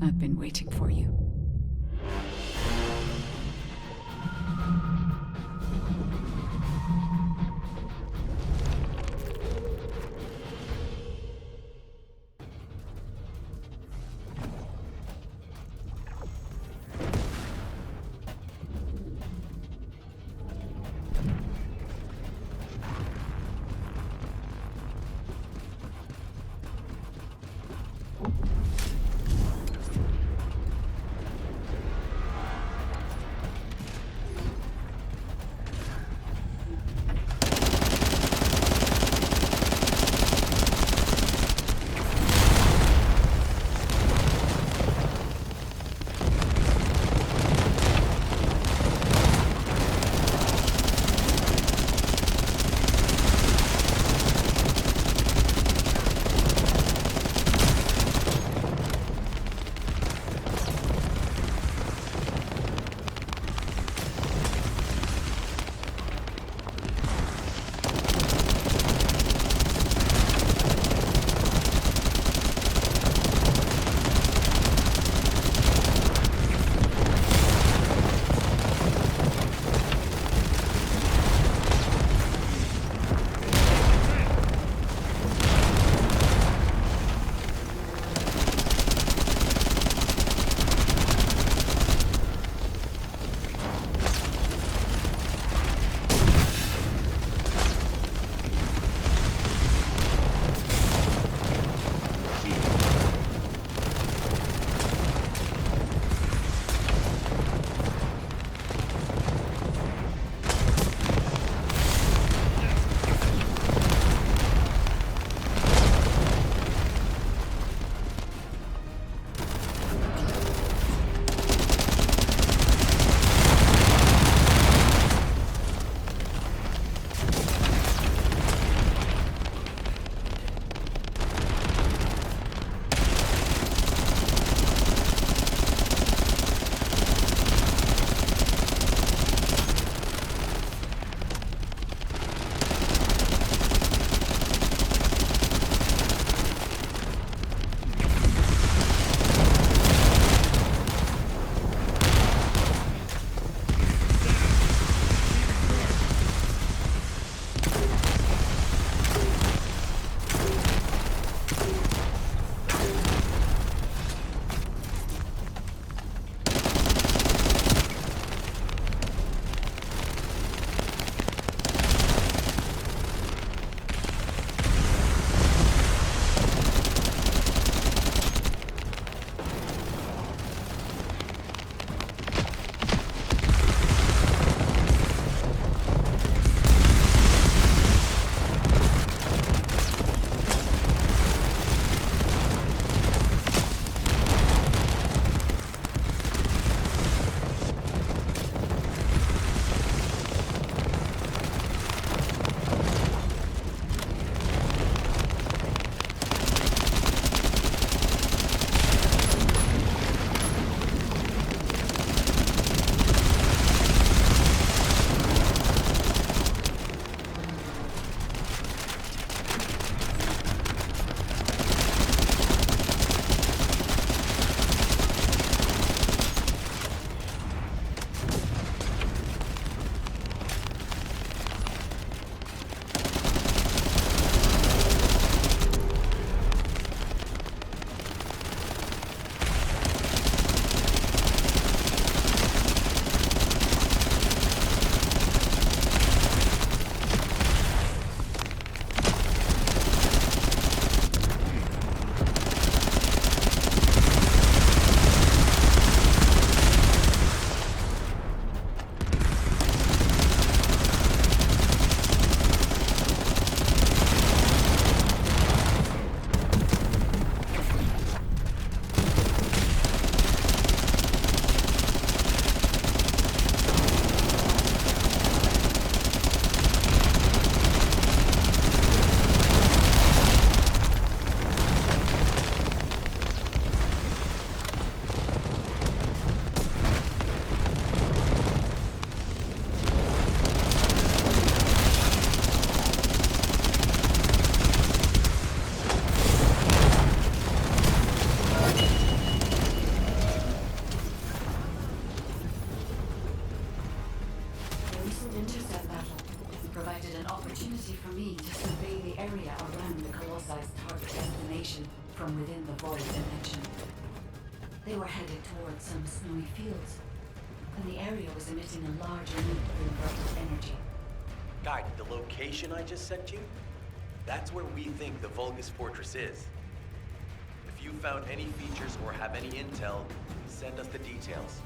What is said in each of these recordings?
I've been waiting for you. direction. They were headed towards some snowy fields, and the area was emitting a large amount of inverted energy. Guide, the location I just sent you? That's where we think the Vulgus Fortress is. If you found any features or have any intel, send us the details.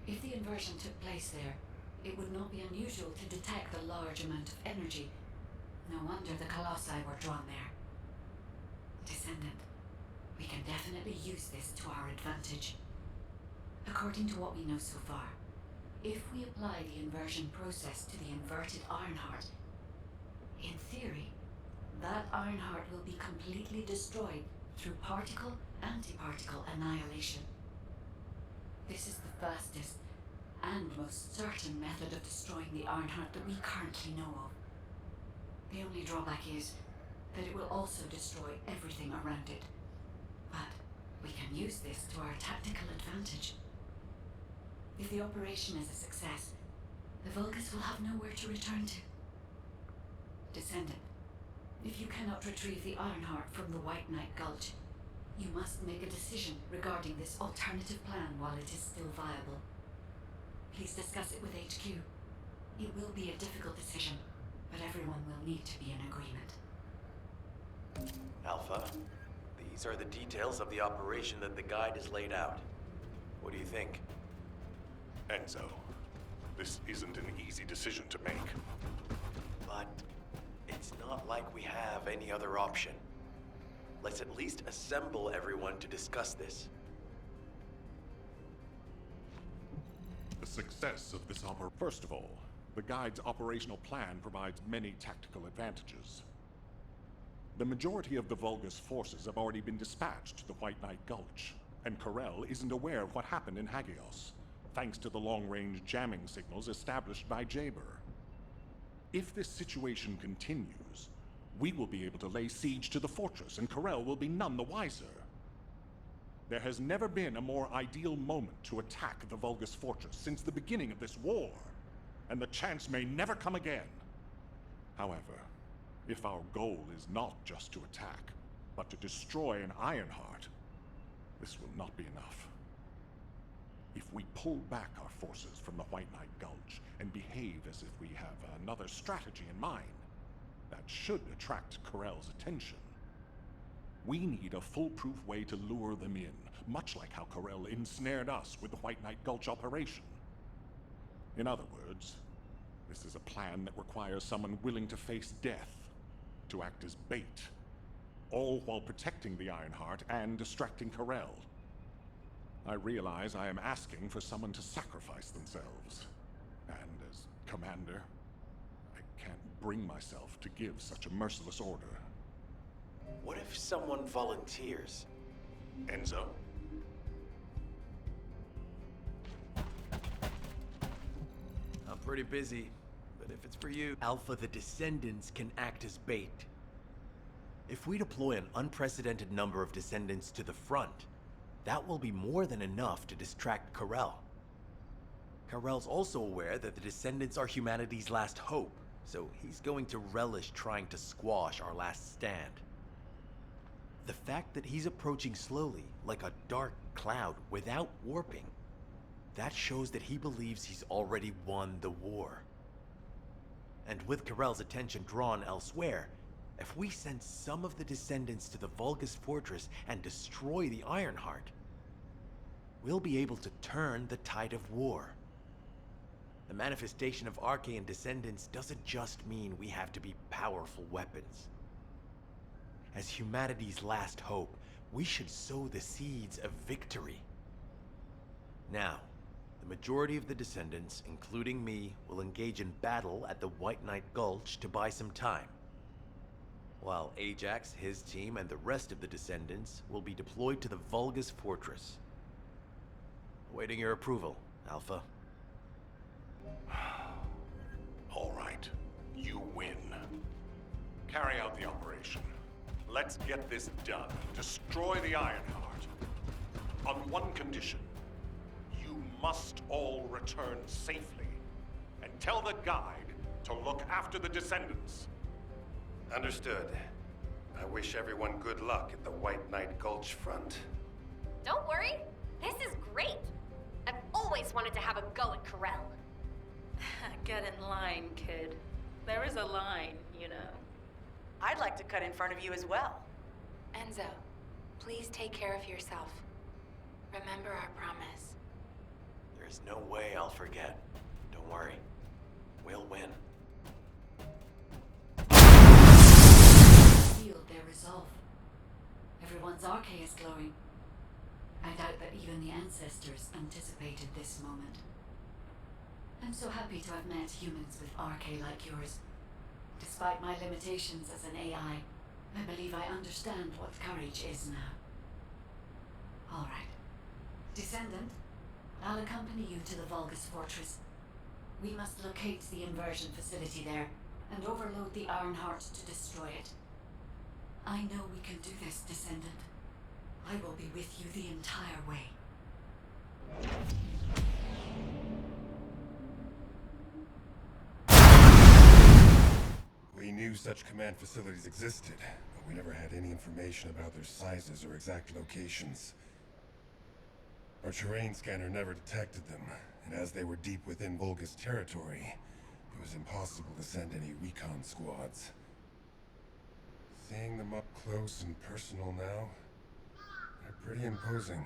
If the inversion took place there, it would not be unusual to detect a large amount of energy. No wonder the Colossi were drawn there. Descendant, we can definitely use this to our advantage. According to what we know so far, if we apply the inversion process to the inverted Ironheart, in theory, that Ironheart will be completely destroyed through particle-antiparticle annihilation. This is the fastest and most certain method of destroying the Ironheart that we currently know of. The only drawback is that it will also destroy everything around it. But we can use this to our tactical advantage. If the operation is a success, the Vulgus will have nowhere to return to. Descendant, if you cannot retrieve the Ironheart from the White Knight Gulch, you must make a decision regarding this alternative plan while it is still viable. Please discuss it with HQ. It will be a difficult decision, but everyone will need to be in agreement. Alpha, these are the details of the operation that the guide has laid out. What do you think? Enzo, this isn't an easy decision to make. But it's not like we have any other option. Let's at least assemble everyone to discuss this. The success of this operation. First of all, the Guide's operational plan provides many tactical advantages. The majority of the Vulgus forces have already been dispatched to the White Knight Gulch, and Corel isn't aware of what happened in Hagios, thanks to the long-range jamming signals established by Jaber. If this situation continues, we will be able to lay siege to the fortress, and Corel will be none the wiser. There has never been a more ideal moment to attack the Vulgus fortress since the beginning of this war, and the chance may never come again. However, if our goal is not just to attack, but to destroy an Ironheart, this will not be enough. If we pull back our forces from the White Knight Gulch and behave as if we have another strategy in mind, that should attract Corel's attention. We need a foolproof way to lure them in, much like how Corel ensnared us with the White Knight Gulch operation. In other words, this is a plan that requires someone willing to face death, to act as bait, all while protecting the Ironheart and distracting Corel. I realize I am asking for someone to sacrifice themselves, and as commander, I can't bring myself to give such a merciless order. What if someone volunteers? Enzo? I'm pretty busy, but if it's for you... Alpha, the Descendants can act as bait. If we deploy an unprecedented number of Descendants to the front, that will be more than enough to distract Corel. Corel's also aware that the Descendants are humanity's last hope, so he's going to relish trying to squash our last stand. The fact that he's approaching slowly, like a dark cloud without warping, that shows that he believes he's already won the war. And with Corel's attention drawn elsewhere, if we send some of the Descendants to the Vulgus Fortress and destroy the Ironheart, we'll be able to turn the tide of war. The manifestation of Archaean Descendants doesn't just mean we have to be powerful weapons. As humanity's last hope, we should sow the seeds of victory. Now, the majority of the Descendants, including me, will engage in battle at the White Knight Gulch to buy some time, while Ajax, his team, and the rest of the Descendants will be deployed to the Vulgus Fortress. Awaiting your approval, Alpha. All right. Carry out the operation. Let's get this done. Destroy the Ironheart. On one condition. You must all return safely. And tell the guide to look after the Descendants. Understood. I wish everyone good luck at the White Knight Gulch front. Don't worry, this is great. I've always wanted to have a go at Corel. Get in line, kid. There is a line, you know. I'd like to cut in front of you as well. Enzo, please take care of yourself. Remember our promise. There's no way I'll forget. Don't worry. We'll win. Feel their resolve. Everyone's arche is glowing. I doubt that even the ancestors anticipated this moment. I'm so happy to have met humans with arche like yours. Despite my limitations as an AI, I believe I understand what courage is now. All right. Descendant, I'll accompany you to the Vulgus Fortress. We must locate the inversion facility there and overload the Ironheart to destroy it. I know we can do this, Descendant. I will be with you the entire way. We knew such command facilities existed, but we never had any information about their sizes or exact locations. Our terrain scanner never detected them, and as they were deep within Vulgus territory, it was impossible to send any recon squads. Seeing them up close and personal now, they're pretty imposing.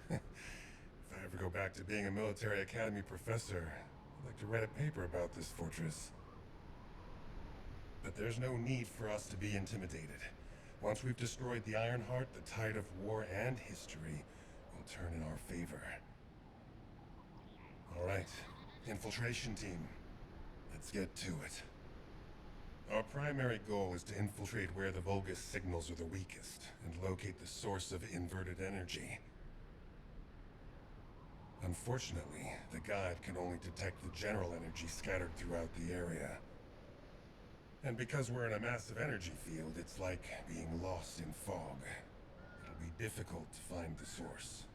If I ever go back to being a military academy professor, I'd like to write a paper about this fortress. But there's no need for us to be intimidated. Once we've destroyed the Ironheart, the tide of war and history will turn in our favor. All right, infiltration team. Let's get to it. Our primary goal is to infiltrate where the Vulgus signals are the weakest, and locate the source of inverted energy. Unfortunately, the guide can only detect the general energy scattered throughout the area. And because we're in a massive energy field, it's like being lost in fog. It'll be difficult to find the source.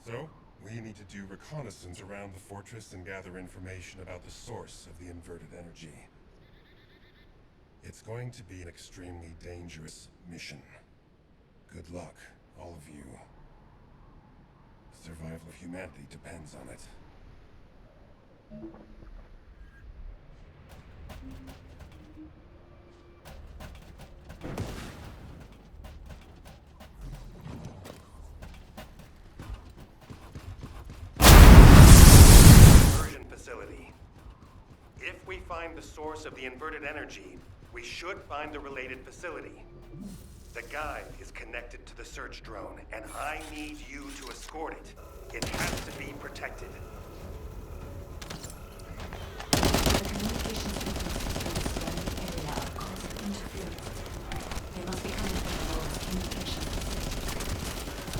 So, we need to do reconnaissance around the fortress and gather information about the source of the inverted energy. It's going to be an extremely dangerous mission. Good luck, all of you. The survival of humanity depends on it. Inversion facility. If we find the source of the inverted energy, we should find the related facility. The guide is connected to the search drone, and I need you to escort it. It has to be protected. The communications frequencies from the surrounding area are causing interference. They must be coming from the lower communication facility.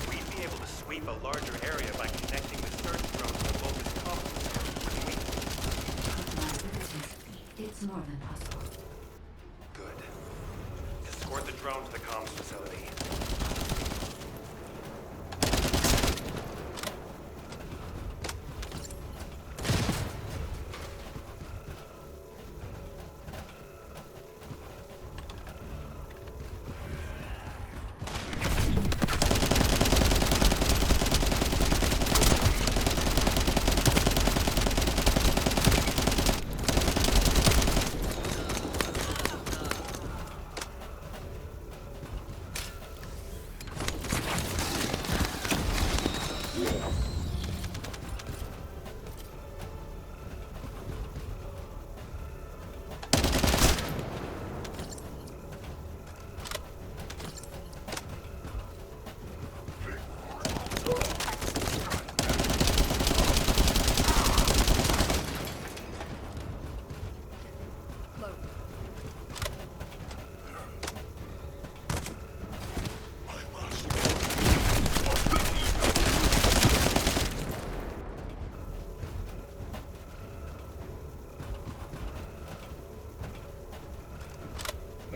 We'd be able to sweep a larger area by connecting the search drone to the Vulgus complex, wouldn't we? Compromise the distance. It's more than possible. Good. Escort the drone to the comms facility.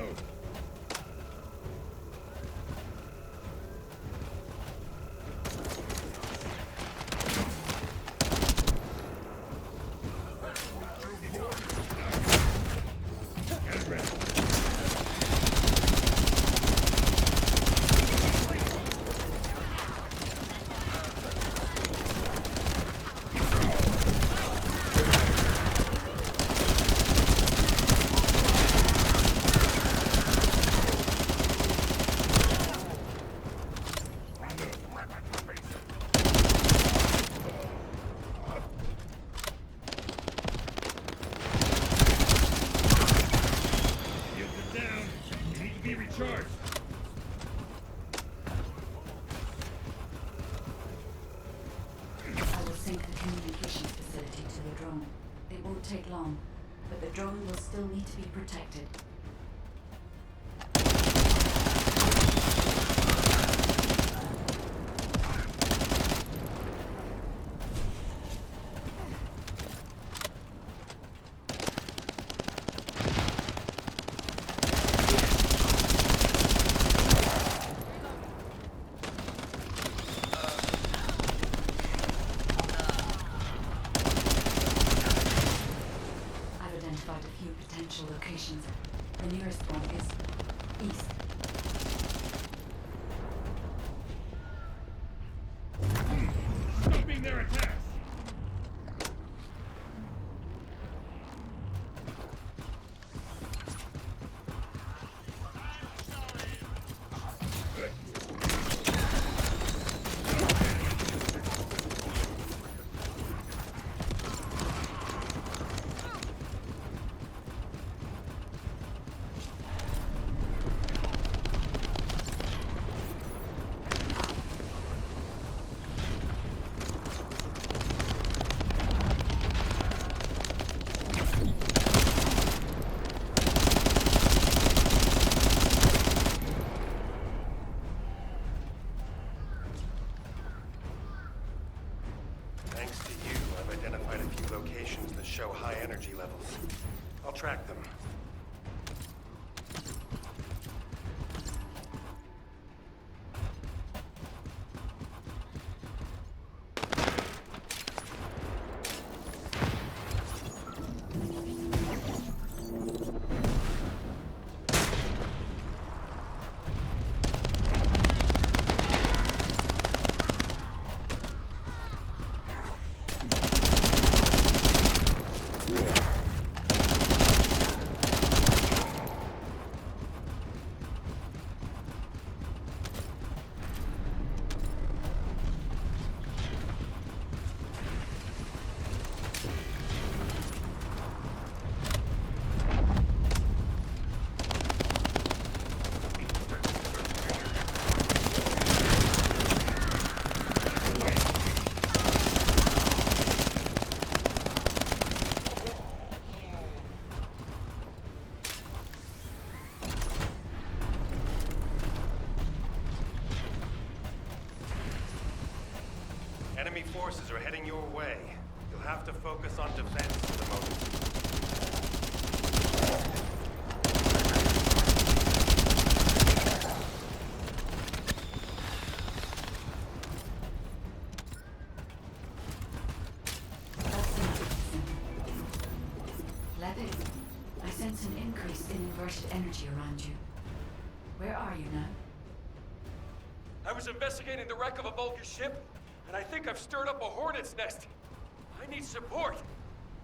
go. Get ready. Recharge! I will sync the communications facility to the drone. It won't take long, but the drone will still need to be protected. Identified a few potential locations. The nearest one is east. Stopping their attacks! Thanks to you, I've identified a few locations that show high energy levels. I'll track them. Enemy forces are heading your way. You'll have to focus on defense for the moment. Levitt, I sense an increase in inverted energy around you. Where are you now? I was investigating the wreck of a Vulcan ship, and I think I've stirred up a hornet's nest. I need support.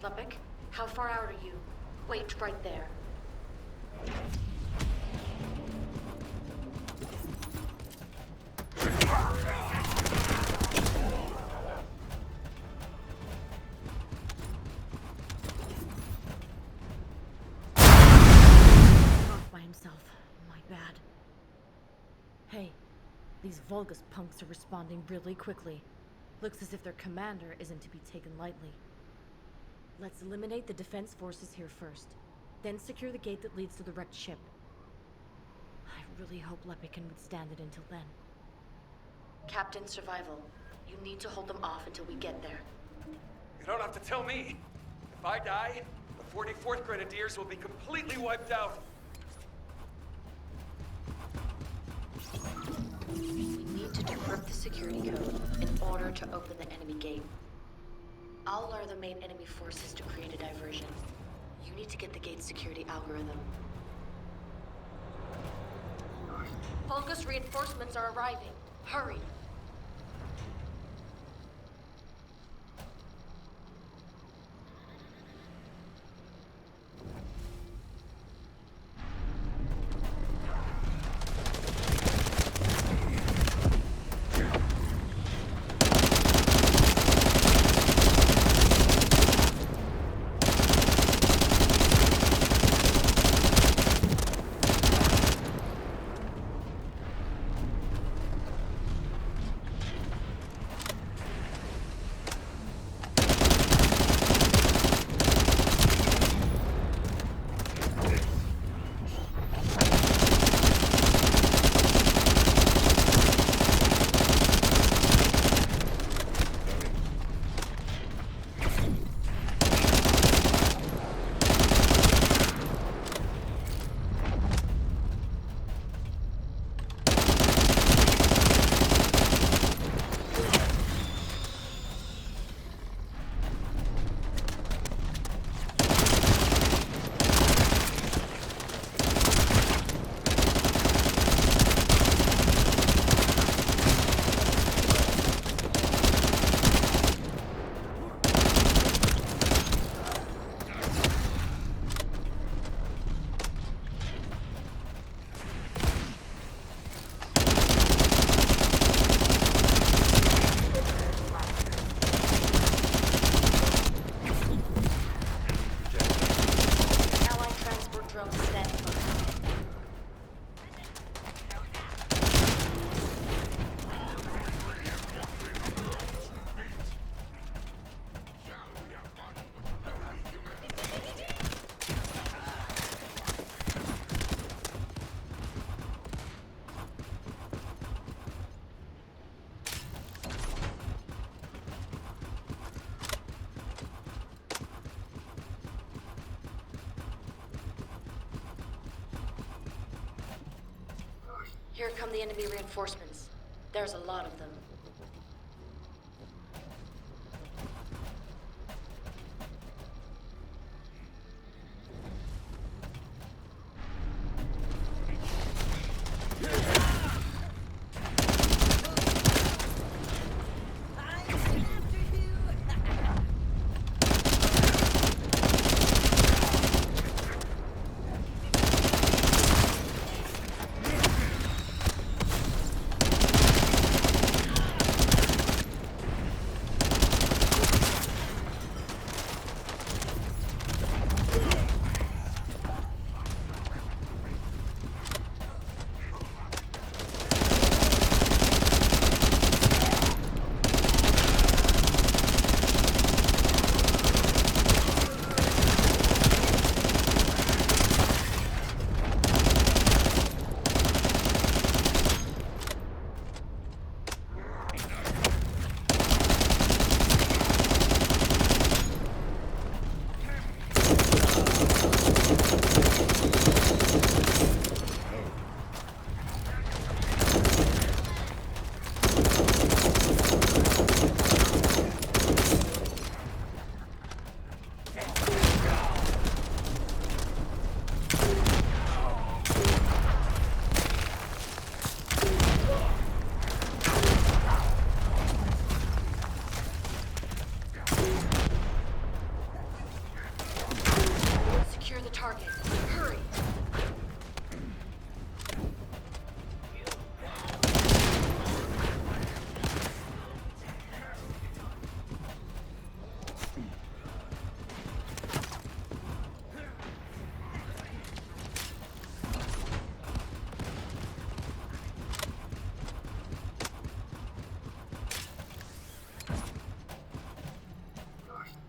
Lupik, how far out are you? Wait right there. Off by himself. My bad. Hey, these Vulgus punks are responding really quickly. Looks as if their commander isn't to be taken lightly. Let's eliminate the defense forces here first, then secure the gate that leads to the wrecked ship. I really hope Lepe can withstand it until then. Captain Survival, you need to hold them off until we get there. You don't have to tell me. If I die, the 44th Grenadiers will be completely wiped out. We need to decrypt the security code in order to open the enemy gate. I'll lure the main enemy forces to create a diversion. You need to get the gate's security algorithm. Vulgus reinforcements are arriving. Hurry. Here come the enemy reinforcements. There's a lot of them.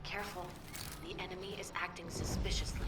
Careful. The enemy is acting suspiciously.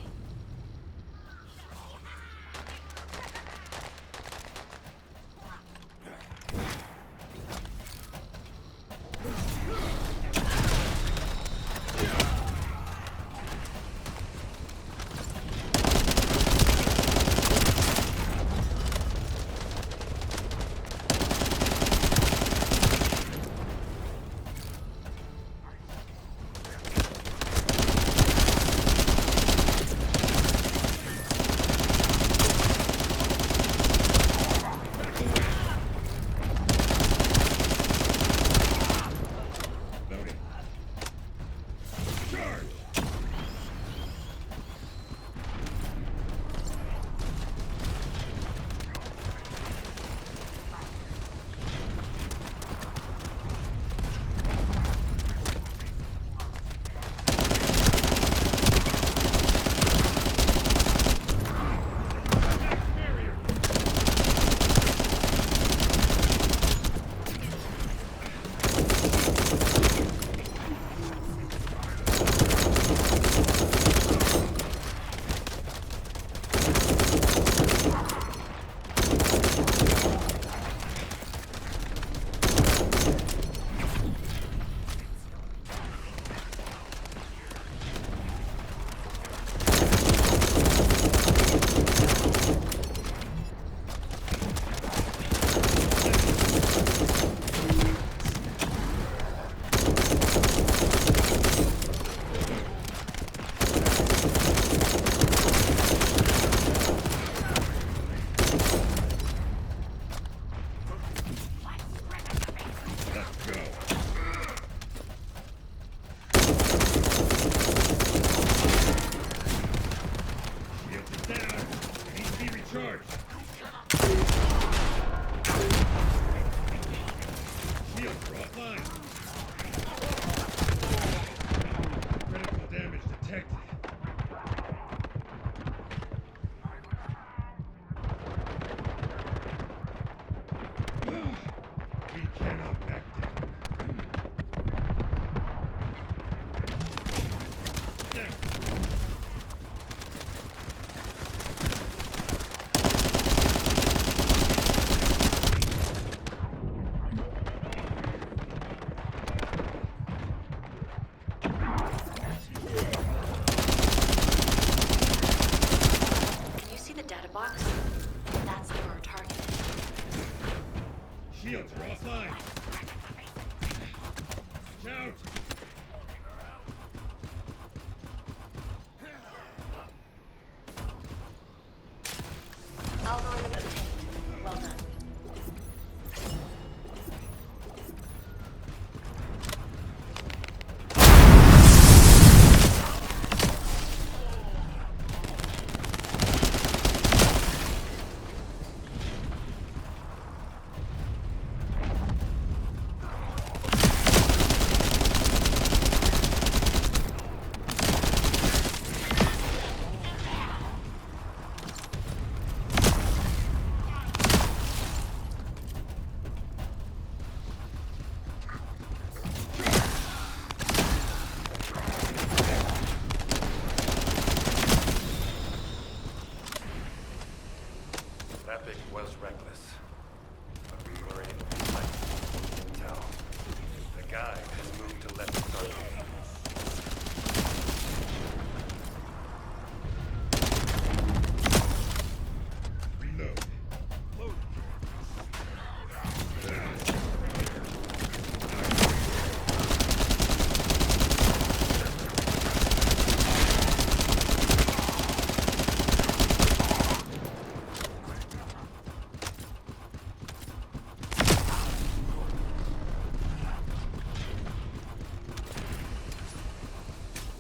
Charge! Shields are offline. Critical damage detected. We cannot back down. There. Can you see the data box? That's near our target. Shields are offline. Shout! Algorithm obtained. Well done. That bit was reckless, but we were able to fight intel. The guide has moved to left target. Reload. Load.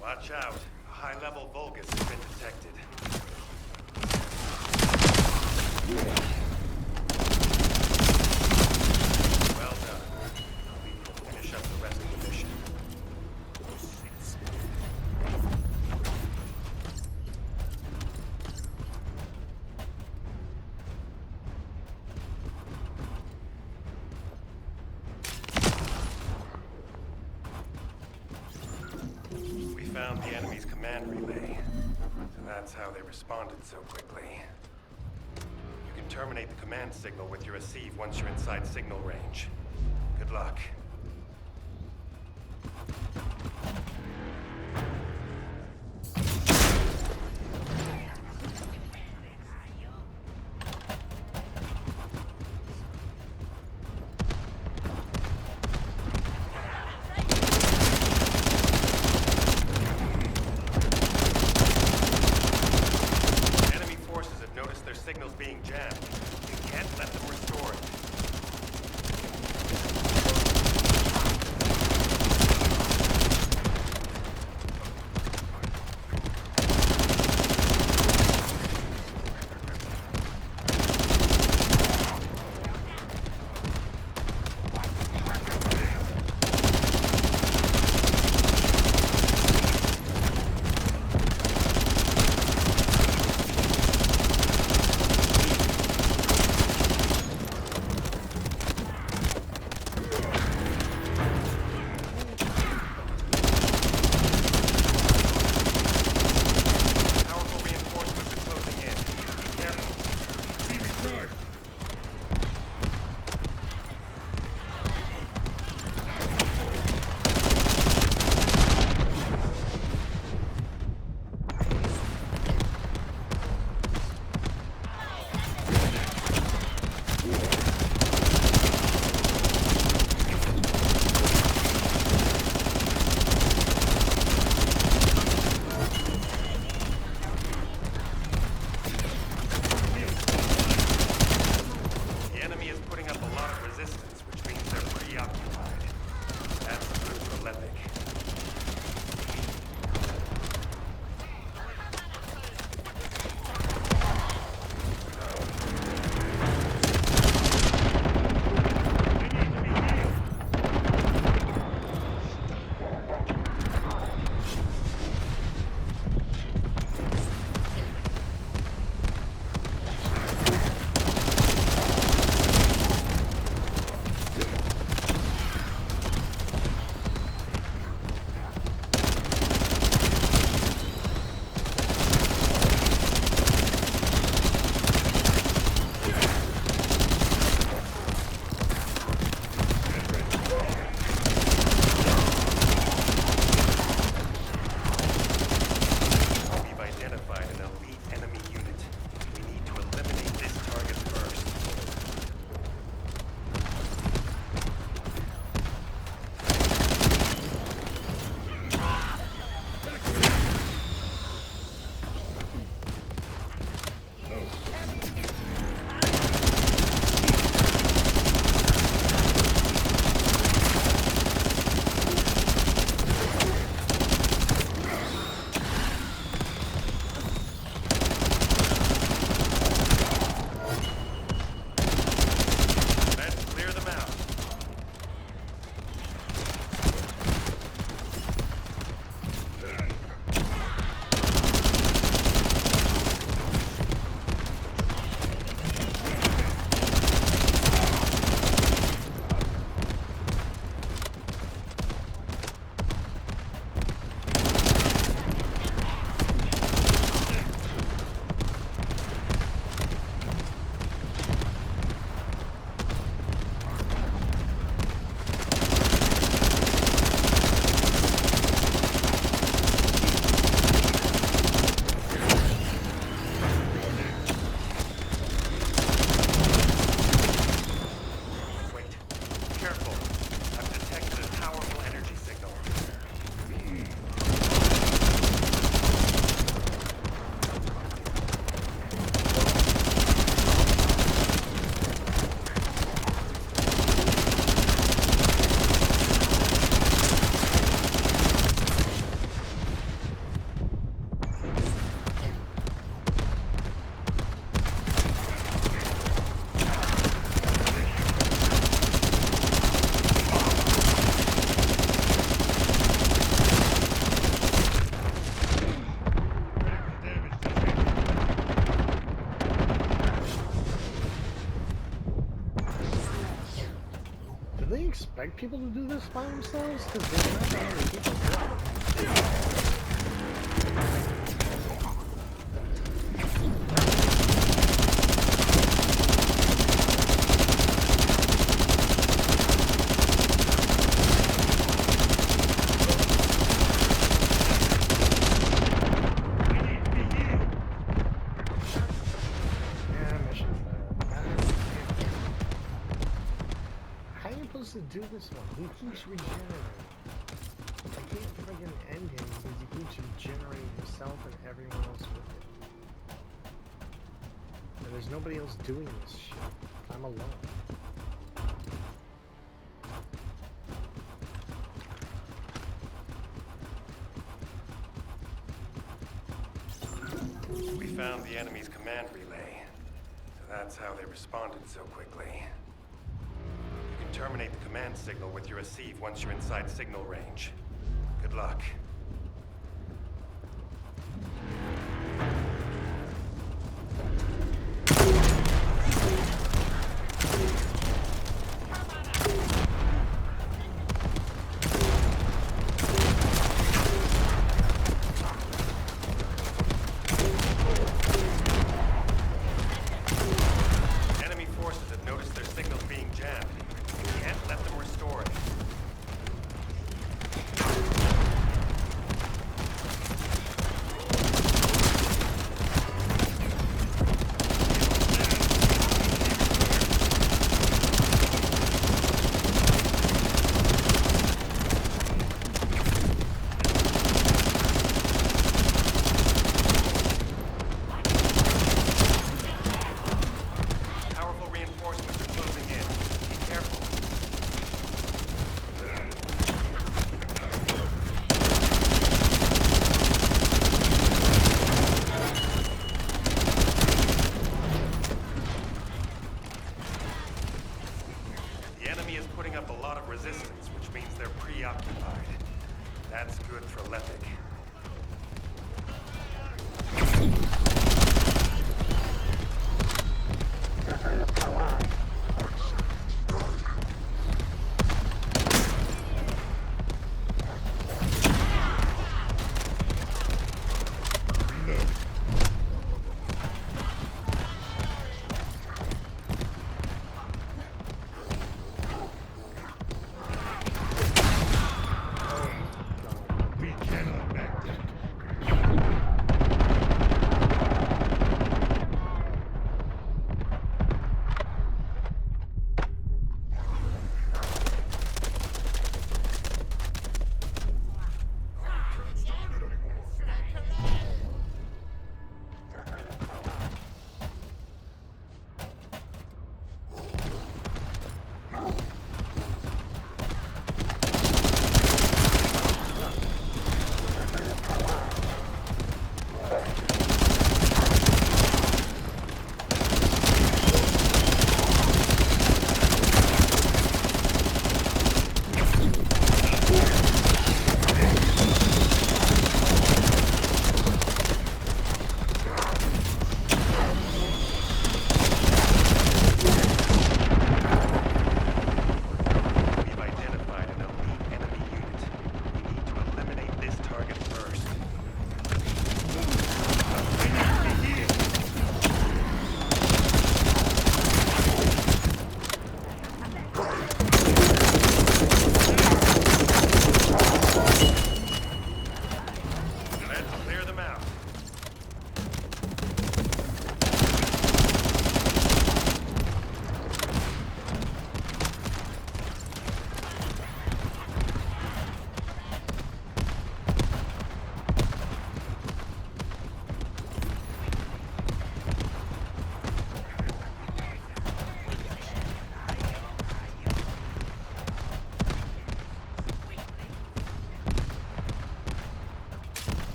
Watch out. A high-level Vulgus has been detected. Well done. We will finish up the rest of the mission. We found the enemy's command relay. So that's how they responded so quickly. You can terminate the command signal with your receive once you're inside signal range. Good luck. Enemy forces have noticed their signals being jammed. You can't let them restore it. expect people to do this by themselves? Because there's not that many people doing it. To do this one, he keeps regenerating. I can't friggin' end him because he keeps regenerating himself and everyone else with it. And there's nobody else doing this shit. I'm alone. We found the enemy's command relay, so that's how they responded so quickly. Terminate the command signal with your receive once you're inside signal range. Good luck. Enemy forces have noticed their signals being jammed. Can't let them restore it. Powerful reinforcements are closing in. Be careful. The enemy is putting up a lot of resistance, which means they're preoccupied. That's good for Lepik. We cannot back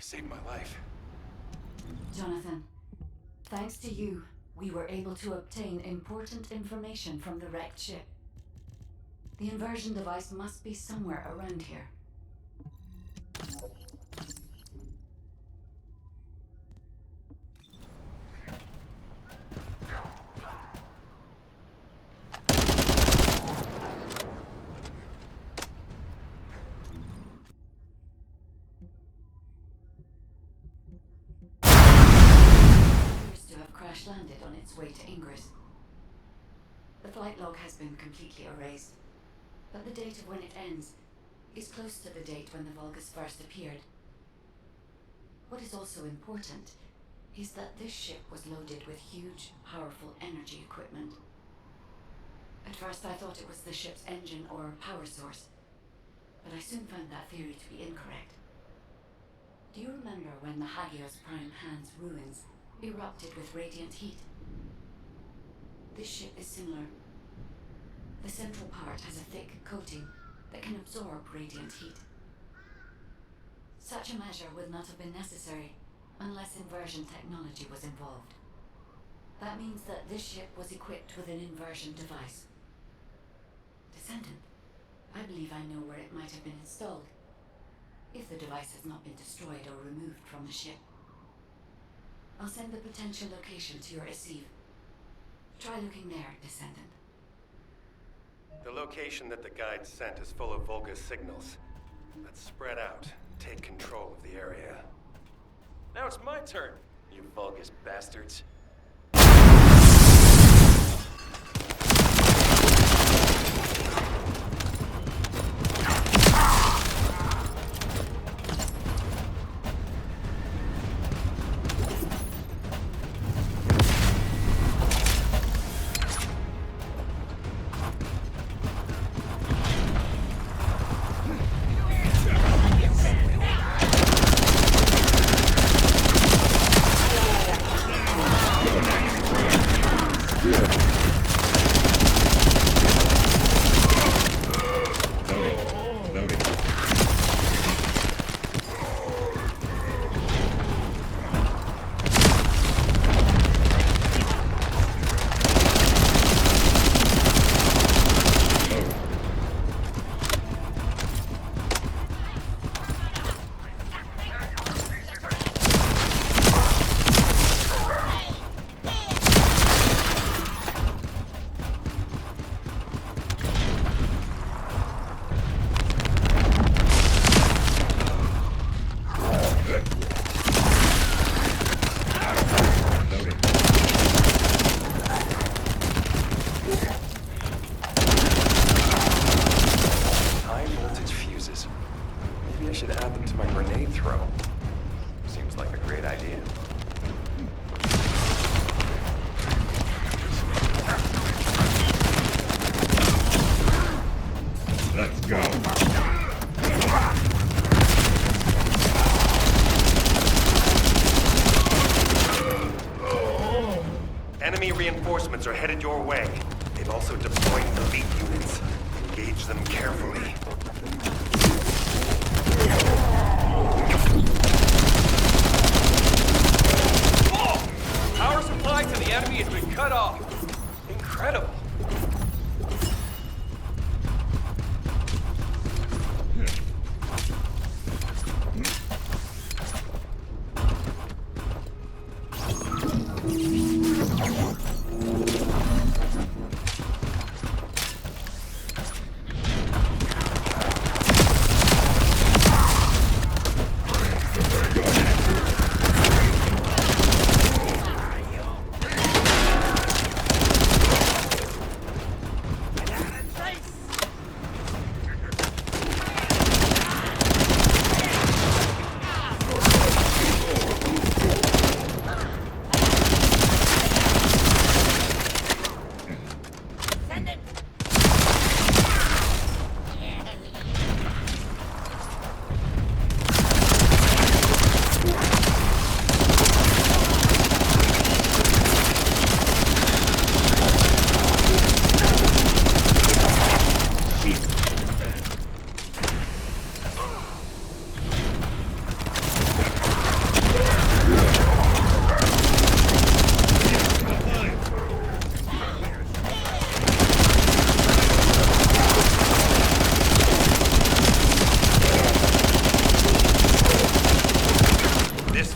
saved my life. Jonathan, thanks to you, we were able to obtain important information from the wrecked ship. The inversion device must be somewhere around here. Landed on its way to Ingress. The flight log has been completely erased, but the date of when it ends is close to the date when the Vulgus first appeared. What is also important is that this ship was loaded with huge, powerful energy equipment. At first I thought it was the ship's engine or power source, but I soon found that theory to be incorrect. Do you remember when the Hagios Prime Hand's ruins erupted with radiant heat? This ship is similar. The central part has a thick coating that can absorb radiant heat. Such a measure would not have been necessary unless inversion technology was involved. That means that this ship was equipped with an inversion device. Descendant, I believe I know where it might have been installed, if the device has not been destroyed or removed from the ship. I'll send the potential location to your receive. Try looking there, Descendant. The location that the guide sent is full of Vulgus signals. Let's spread out, take control of the area. Now it's my turn, you Vulgus bastards. Enemy reinforcements are headed your way. They've also deployed elite units. Engage them carefully. Power supply to the enemy has been cut off. Incredible.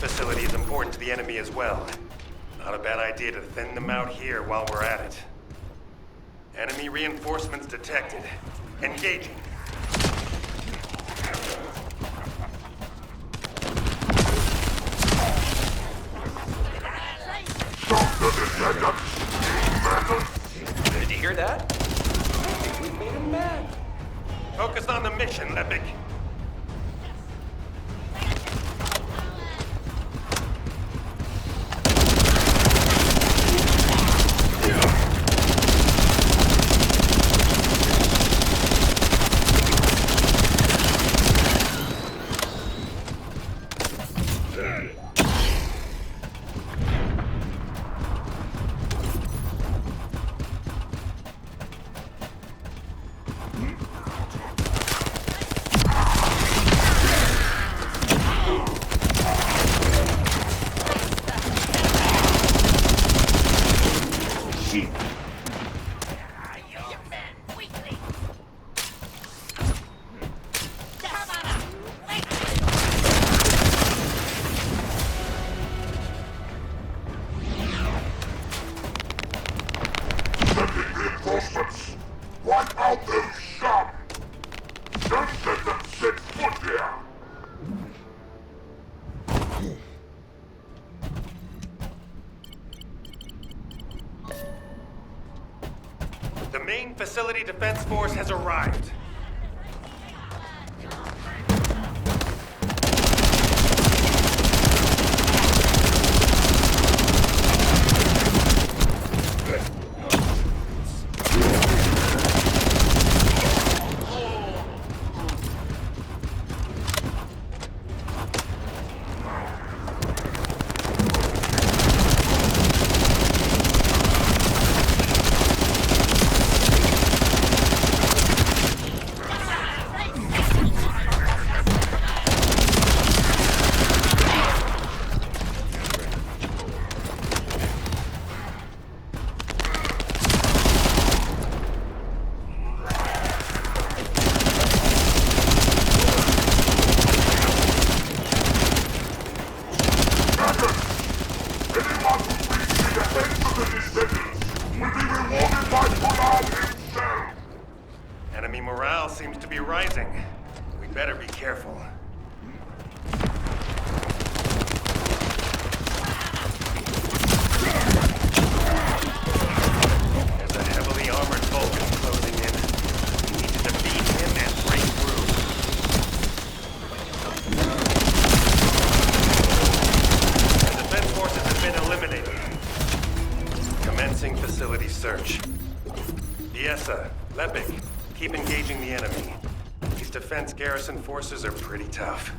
This facility is important to the enemy as well. Not a bad idea to thin them out here while we're at it. Enemy reinforcements detected. Engaging. Did you hear that? I think we made him mad. Focus on the mission, Lepic. Wipe out those scum! Don't let them set foot here! The main facility defense force has arrived. Anyone who reaches the defense of the Descendants will be rewarded by Polar himself! Enemy morale seems to be rising. We better be careful. There's a heavily armored Vulcan closing in. We need to defeat him and break through. The defense forces have been eliminated. Commencing facility search. Fiesa, Lepic, keep engaging the enemy. These defense garrison forces are pretty tough.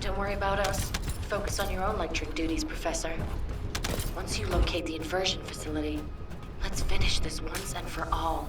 Don't worry about us. Focus on your own lecturing duties, Professor. Once you locate the inversion facility, let's finish this once and for all.